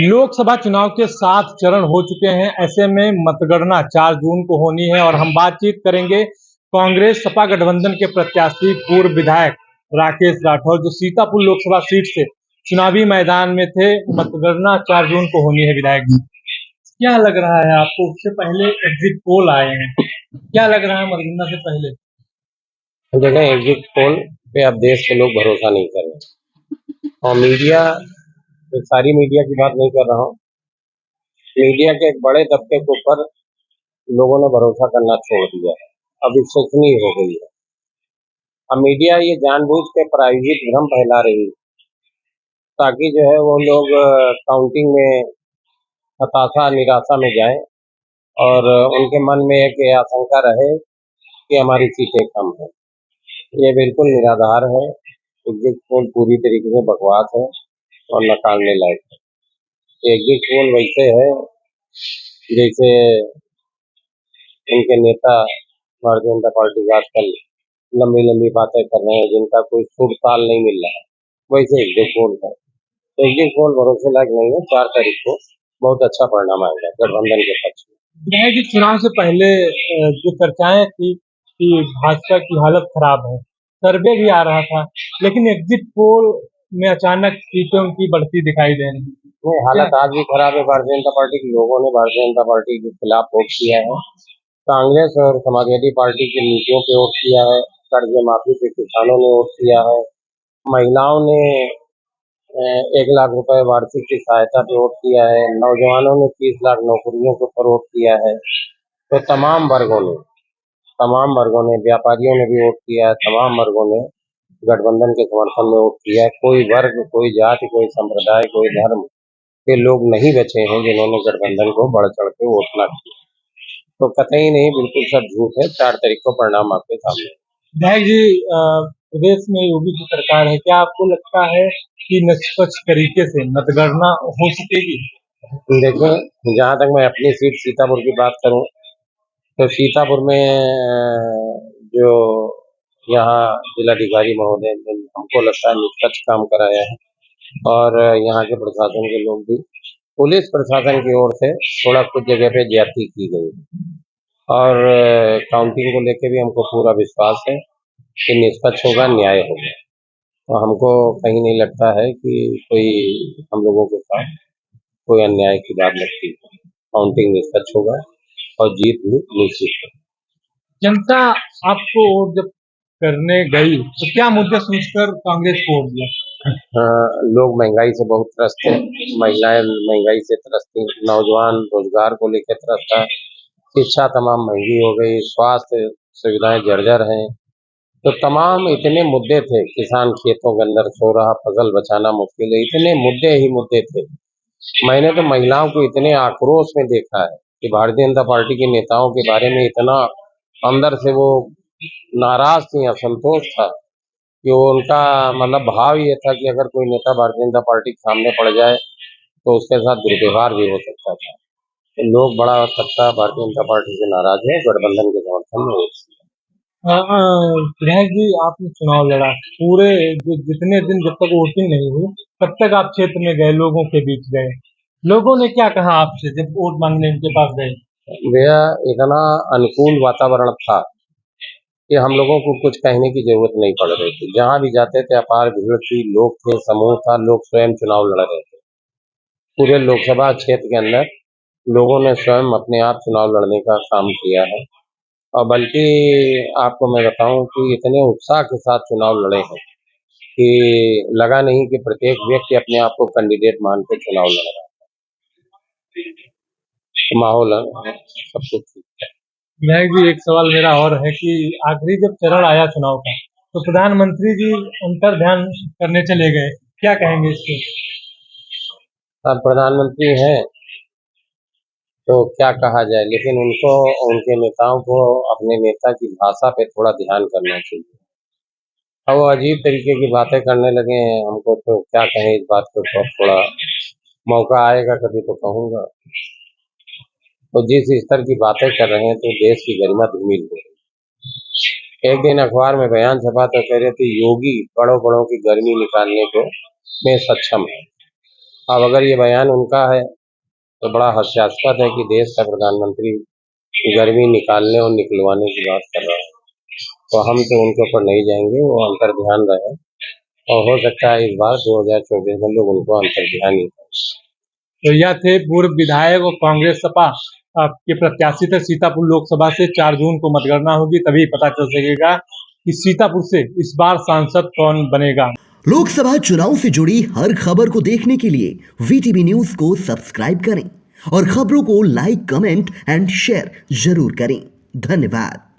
लोकसभा चुनाव के 7 चरण हो चुके हैं। ऐसे में मतगणना 4 जून को होनी है और हम बातचीत करेंगे कांग्रेस सपा गठबंधन के प्रत्याशी पूर्व विधायक राकेश राठौर, जो सीतापुर लोकसभा सीट से चुनावी मैदान में थे। मतगणना 4 जून को होनी है। विधायक जी, क्या लग रहा है आपको? उससे पहले एग्जिट पोल आए हैं, क्या लग रहा है मतगणना से पहले? देखें, एग्जिट पोल पे अब देश के लोग भरोसा नहीं कर रहे और मीडिया, सारी मीडिया की बात नहीं कर रहा हूँ, मीडिया के एक बड़े तबके के ऊपर लोगों ने भरोसा करना छोड़ दिया है। अब विश्वसनीय हो गई है। अब मीडिया ये जानबूझ के प्रायोजित भ्रम फैला रही है ताकि जो है वो लोग काउंटिंग में हताशा निराशा में जाएं और उनके मन में एक ये आशंका रहे कि हमारी सीटें कम है। ये बिल्कुल निराधार है। एग्जिट पोल पूरी तरीके से बकवास है और नकारने लायक है। एग्जिट पोल वैसे है जैसे उनके नेता भारतीय जनता पार्टी का आजकल लंबी लंबी बातें कर रहे हैं जिनका कोई सुर ताल नहीं मिल रहा है, वैसे एग्जिट पोल है। तो एग्जिट पोल भरोसे लायक नहीं है। 4 तारीख को बहुत अच्छा परिणाम आएगा गठबंधन के पक्ष में। विधायक जी, चुनाव से पहले जो चर्चाएं थी कि भाजपा की हालत खराब है, सर्वे भी आ रहा था, लेकिन एग्जिट पोल में अचानक सीटों की बढ़ती दिखाई दे रही है। वो हालत आज भी खराब है। भारतीय जनता पार्टी के लोगों ने भारतीय जनता पार्टी के खिलाफ वोट किया है। कांग्रेस और समाजवादी पार्टी की नीतियों पे वोट किया है। कर्ज माफी पे किसानों ने वोट किया है। महिलाओं ने 1 लाख रुपए वार्षिक की सहायता पे वोट किया है। नौजवानों ने 30 लाख नौकरियों के ऊपर वोट किया है। तो तमाम वर्गों ने, व्यापारियों ने भी वोट किया है। तमाम वर्गों ने गठबंधन के समर्थन में वोट किया है। कोई वर्ग, कोई जाति, कोई संप्रदाय, कोई धर्म के लोग नहीं बचे हैं जिन्होंने गठबंधन को बढ़ चढ़ के वोट ना किया। तो कतई नहीं, बिल्कुल सब झूठ है। 4 तारीख को परिणाम आपके सामने। विधायक जी, प्रदेश में योगी की सरकार है, क्या आपको लगता है कि निष्पक्ष तरीके से मतगणना हो सकेगी? देखिए, जहाँ तक मैं अपनी सीट सीतापुर की बात करूँ तो सीतापुर में जो यहाँ जिलाधिकारी महोदय ने हमको लगता है निष्पक्ष काम कराया है और यहाँ के प्रशासन के लोग भी, पुलिस प्रशासन की ओर से थोड़ा कुछ जगह पे ज्यादती की गई और काउंटिंग को लेके भी हमको पूरा विश्वास है कि निष्पक्ष होगा, न्याय होगा। तो हमको कहीं नहीं लगता है कि कोई हम लोगों के साथ कोई अन्याय की बात लगती है। काउंटिंग निष्पक्ष होगा और जीत भी निश्चित है। जनता आपको वोट जब करने गई तो क्या मुद्दे सोचकर कांग्रेस को वोट दिया? लोग महंगाई से बहुत त्रस्त हैं। महिलाएं महंगाई से त्रस्त हैं। नौजवान रोजगार को लेकर त्रस्त है। शिक्षा तमाम महंगी हो गई। स्वास्थ्य सुविधाएं जर्जर हैं। तो तमाम इतने मुद्दे थे। किसान खेतों के अंदर सो रहा, फसल बचाना मुश्किल है। इतने मुद्दे ही मुद्दे थे। मैंने तो महिलाओं को इतने आक्रोश में देखा है कि भारतीय जनता पार्टी के नेताओं के बारे में इतना अंदर से वो नाराज थी, असंतोष था कि वो उनका मतलब भाव ये था कि अगर कोई नेता भारतीय जनता पार्टी के सामने पड़ जाए तो उसके साथ दुर्व्यवहार भी हो सकता था। तो लोग बड़ा सकता भारतीय जनता पार्टी से नाराज है। गठबंधन के समर्थन में वोट विधायक जी, आपने चुनाव लड़ा, पूरे जितने दिन जब तक वोटिंग नहीं हुई तब तक आप क्षेत्र में गए, लोगों के बीच गए, लोगों ने क्या कहा आपसे जब वोट मांगने उनके पास गए? भैया, इतना अनुकूल वातावरण था कि हम लोगों को कुछ कहने की जरूरत नहीं पड़ रही थी। जहाँ भी जाते थे अपार भीड़ थी, लोग थे, समूह था, लोग स्वयं चुनाव लड़ रहे थे। पूरे लोकसभा क्षेत्र के अंदर लोगों ने स्वयं अपने आप चुनाव लड़ने का काम किया है और बल्कि आपको मैं बताऊं कि इतने उत्साह के साथ चुनाव लड़े हैं कि लगा नहीं कि प्रत्येक व्यक्ति अपने आप को कैंडिडेट मान के चुनाव लड़ रहा है। तो माहौल सब कुछ ठीक है। विधायक जी, एक सवाल मेरा और है कि आखिरी जब चरण आया चुनाव का तो प्रधानमंत्री जी अंतर ध्यान करने चले गए, क्या कहेंगे इसके? अब प्रधानमंत्री हैं तो क्या कहा जाए, लेकिन उनको, उनके नेताओं को अपने नेता की भाषा पे थोड़ा ध्यान करना चाहिए। अब वो अजीब तरीके की बातें करने लगे हैं। हमको तो क्या कहें इस बात के ऊपर, थोड़ा मौका आएगा कभी तो कहूँगा। तो जिस स्तर की बातें कर रहे हैं तो देश की गरिमा धूमिल हो रही। एक दिन अखबार में बयान छपा तो कह रहे थे योगी बड़ों बड़ों की गर्मी निकालने को में सक्षम है। अब अगर ये बयान उनका है तो बड़ा हास्यास्पद है कि देश का प्रधानमंत्री गर्मी निकालने और निकलवाने की बात कर रहा है। तो हम तो उनके ऊपर नहीं जाएंगे, वो अंतर ध्यान रहे और हो सकता है इस बार 2024 में लोग उनको अंतर ध्यान ही करें। तो यह थे पूर्व विधायक और कांग्रेस सपा के प्रत्याशी थे। सीतापुर लोकसभा से 4 जून को मतगणना होगी, तभी पता चल सकेगा कि सीतापुर से इस बार सांसद कौन बनेगा। लोकसभा चुनाव से जुड़ी हर खबर को देखने के लिए वीटीवी न्यूज को सब्सक्राइब करें और खबरों को लाइक, कमेंट एंड शेयर जरूर करें। धन्यवाद।